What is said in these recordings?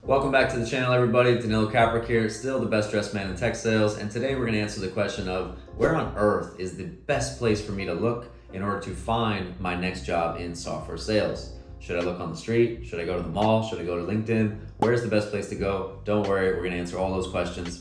Welcome back to the channel, everybody. Danilo Caprick here, still the best dressed man in tech sales, and today we're going to answer the question of where on earth is the best place for me to look in order to find my next job in software sales. Should I look on the street? Should I go to the mall? Should I go to LinkedIn? Where's the best place to go? Don't worry, we're going to answer all those questions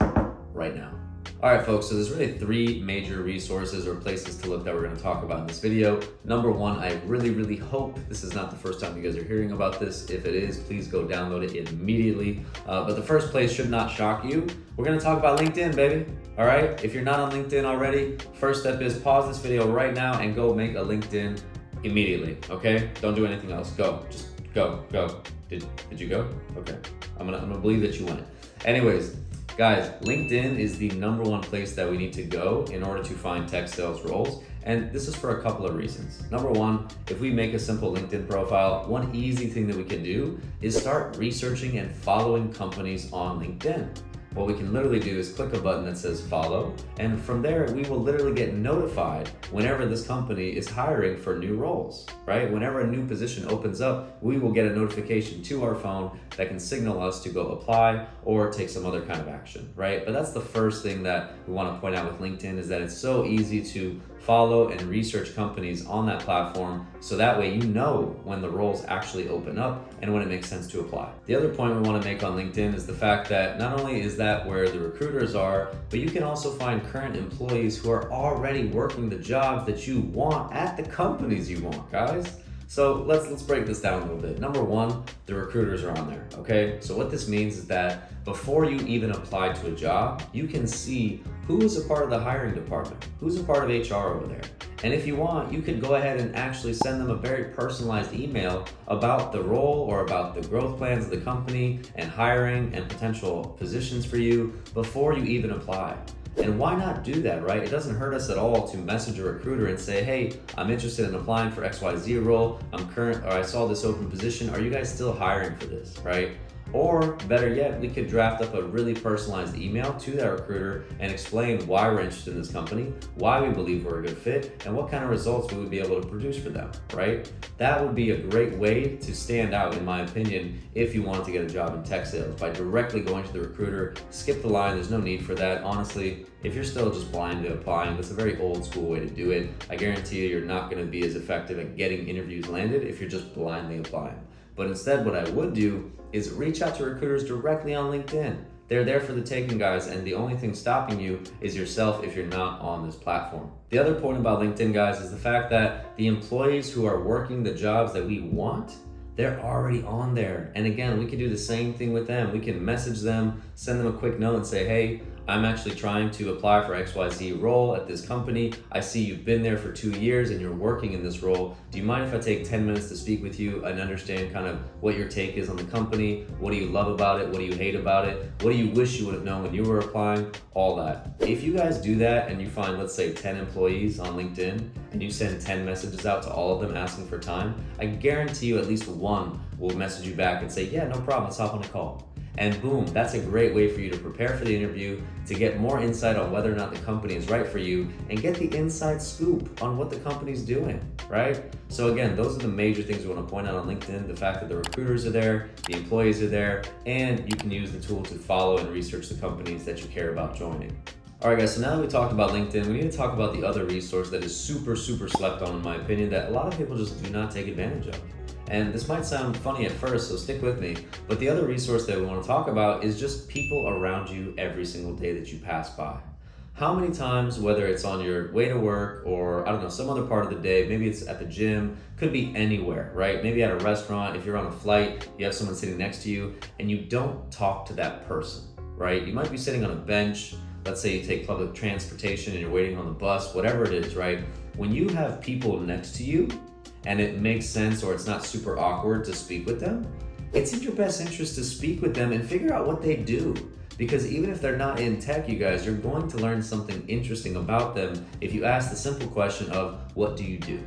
right now. All right, folks, so there's really three major resources or places to look that we're going to talk about in this video. Number one, I really hope this is not the first time you guys are hearing about this. If it is, please go download it immediately. But the first place should not shock you. We're going to talk about LinkedIn, baby. All right, if you're not on LinkedIn already, first step is pause this video right now and go make a LinkedIn immediately, okay? Don't do anything else. Go, just go. Did you go? Okay, I'm gonna believe that you went. Anyways, guys, LinkedIn is the number one place that we need to go in order to find tech sales roles. And this is for a couple of reasons. Number one, if we make a simple LinkedIn profile, one easy thing that we can do is start researching and following companies on LinkedIn. What we can literally do is click a button that says follow, and from there we will literally get notified whenever this company is hiring for new roles, right? Whenever a new position opens up, we will get a notification to our phone that can signal us to go apply or take some other kind of action, right? But that's the first thing that we want to point out with LinkedIn, is that it's so easy to follow and research companies on that platform, so that way you know when the roles actually open up and when it makes sense to apply. The other point we want to make on LinkedIn is the fact that not only is that where the recruiters are, but you can also find current employees who are already working the jobs that you want at the companies you want, guys. So let's break this down a little bit. Number one, the recruiters are on there, okay? So what this means is that before you even apply to a job, you can see who is a part of the hiring department, who's a part of HR over there. And if you want, you could go ahead and actually send them a very personalized email about the role or about the growth plans of the company and hiring and potential positions for you before you even apply. And why not do that, right? It doesn't hurt us at all to message a recruiter and say, hey, I'm interested in applying for XYZ role. I saw this open position. Are you guys still hiring for this, right? Or better yet, we could draft up a really personalized email to that recruiter and explain why we're interested in this company, why we believe we're a good fit, and what kind of results we would be able to produce for them, right? That would be a great way to stand out, in my opinion, if you want to get a job in tech sales, by directly going to the recruiter. Skip the line, there's no need for that. Honestly, if you're still just blindly applying, that's a very old school way to do it. I guarantee you, you're not gonna be as effective at getting interviews landed if you're just blindly applying. But instead, what I would do is reach out to recruiters directly on LinkedIn. They're there for the taking, guys, and the only thing stopping you is yourself if you're not on this platform. The other point about LinkedIn, guys, is the fact that the employees who are working the jobs that we want, they're already on there. And again, we can do the same thing with them. We can message them, send them a quick note and say, hey, I'm actually trying to apply for XYZ role at this company. I see you've been there for 2 years and you're working in this role. Do you mind if I take 10 minutes to speak with you and understand kind of what your take is on the company? What do you love about it? What do you hate about it? What do you wish you would have known when you were applying? All that. If you guys do that and you find, let's say, 10 employees on LinkedIn and you send 10 messages out to all of them asking for time, I guarantee you at least one will message you back and say, yeah, no problem, let's hop on a call. And boom, that's a great way for you to prepare for the interview, to get more insight on whether or not the company is right for you, and get the inside scoop on what the company's doing, right? So again, those are the major things we want to point out on LinkedIn: the fact that the recruiters are there, the employees are there, and you can use the tool to follow and research the companies that you care about joining. All right, guys, so now that we talked about LinkedIn, we need to talk about the other resource that is super slept on, in my opinion, that a lot of people just do not take advantage of. And this might sound funny at first, so stick with me, but the other resource that we want to talk about is just people around you every single day that you pass by. How many times, whether it's on your way to work or, I don't know, some other part of the day, maybe it's at the gym, could be anywhere, right? Maybe at a restaurant, if you're on a flight, you have someone sitting next to you and you don't talk to that person, right? You might be sitting on a bench. Let's say you take public transportation and you're waiting on the bus, whatever it is, right? When you have people next to you and it makes sense, or it's not super awkward to speak with them, it's in your best interest to speak with them and figure out what they do. Because even if they're not in tech, you guys, you're going to learn something interesting about them if you ask the simple question of, what do you do?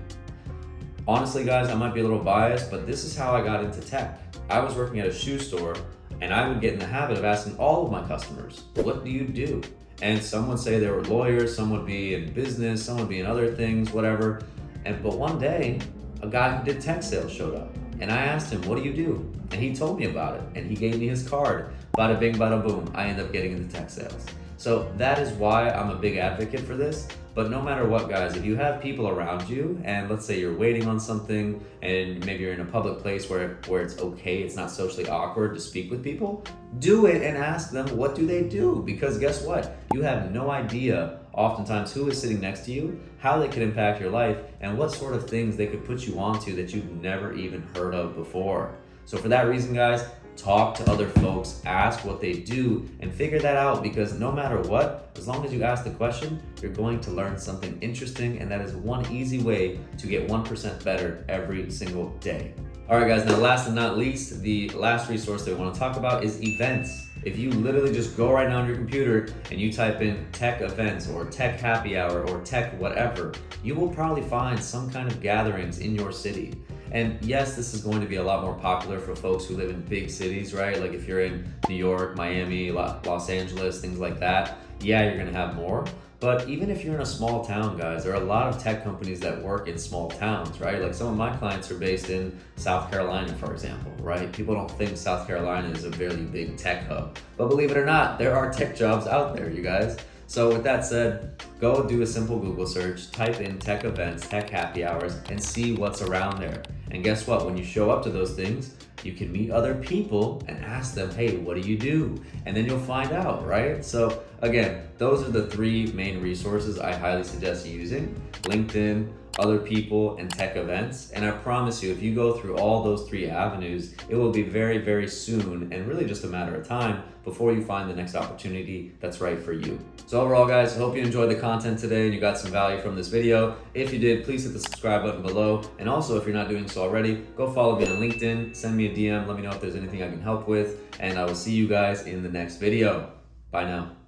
Honestly, guys, I might be a little biased, but this is how I got into tech. I was working at a shoe store and I would get in the habit of asking all of my customers, what do you do? And some would say they were lawyers, some would be in business, some would be in other things, whatever. But one day, a guy who did tech sales showed up. and I asked him, what do you do? And he told me about it, and he gave me his card. Bada bing, bada boom, I end up getting into tech sales. So that is why I'm a big advocate for this. But no matter what, guys, if you have people around you, and let's say you're waiting on something, and maybe you're in a public place where it's okay, it's not socially awkward to speak with people, do it and ask them, what do they do? Because guess what? You have no idea oftentimes who is sitting next to you, how they could impact your life, and what sort of things they could put you onto that you've never even heard of before. So for that reason, guys, talk to other folks, ask what they do, and figure that out, because no matter what, as long as you ask the question, you're going to learn something interesting, and that is one easy way to get 1% better every single day. All right, guys, now last and not least, the last resource that we want to talk about is events. If you literally just go right now on your computer and you type in tech events or tech happy hour or tech whatever, you will probably find some kind of gatherings in your city. And yes, this is going to be a lot more popular for folks who live in big cities, right? Like if you're in New York, Miami, Los Angeles, things like that, yeah, you're gonna have more. But even if you're in a small town, guys, there are a lot of tech companies that work in small towns, right? Like some of my clients are based in South Carolina, for example, right? People don't think South Carolina is a very big tech hub. But believe it or not, there are tech jobs out there, you guys. So with that said, go do a simple Google search, type in tech events, tech happy hours, and see what's around there. And guess what? When you show up to those things, you can meet other people and ask them, hey, what do you do? And then you'll find out, right? So again, those are the three main resources I highly suggest using: LinkedIn, other people, and tech events. And I promise you, if you go through all those three avenues, it will be very, very soon, and really just a matter of time, before you find the next opportunity that's right for you. So overall, guys, I hope you enjoyed the content today and you got some value from this video. If you did, please hit the subscribe button below. And also, if you're not doing so already, go follow me on LinkedIn, send me a DM, let me know if there's anything I can help with, and I will see you guys in the next video. Bye now.